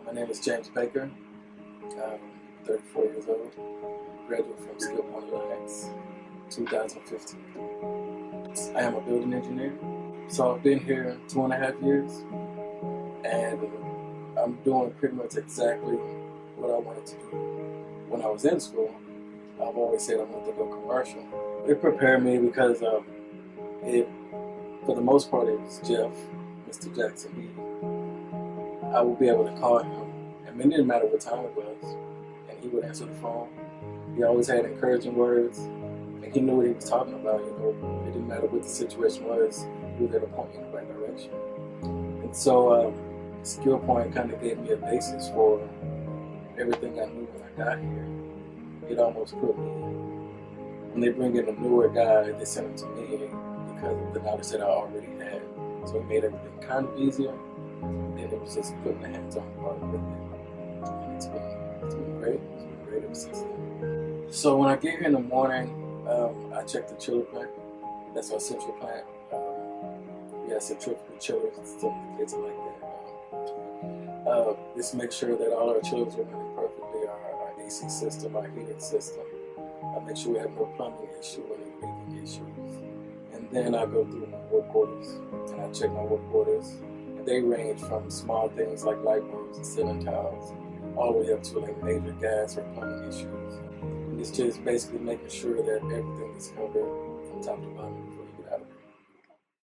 My name is James Baker. I'm 34 years old. Graduate from Skillpoint 2015. I am a building engineer. So I've been here 2.5 years, and I'm doing pretty much exactly what I wanted to do. When I was in school, I've always said I wanted to go commercial. It prepared me because for the most part, it was Jeff, Mr. Jackson. I would be able to call him, and it didn't matter what time it was, and he would answer the phone. He always had encouraging words, and he knew what he was talking about. It didn't matter what the situation was, he was there to point me in the right direction. And so Skillpoint kind of gave me a basis for everything I knew when I got here. It almost put me, when they bring in a newer guy, they send him to me because of the knowledge that I already had. So it made everything kind of easier. And it was just putting the hands-on part with it. And it's been great. It's been great ever since then. So when I get here in the morning, I check the chiller plant. That's our central plant. We have centrifugal chillers and stuff. The kids are like that. Just make sure that all our chillers are running perfectly. Our AC system, our heating system. I make sure we have no plumbing issue or any leaking issues. And then I go through my work orders and I check my work orders. They range from small things like light bulbs and ceiling tiles, all the way up to like major gas or plumbing issues. And it's just basically making sure that everything is covered from top to bottom.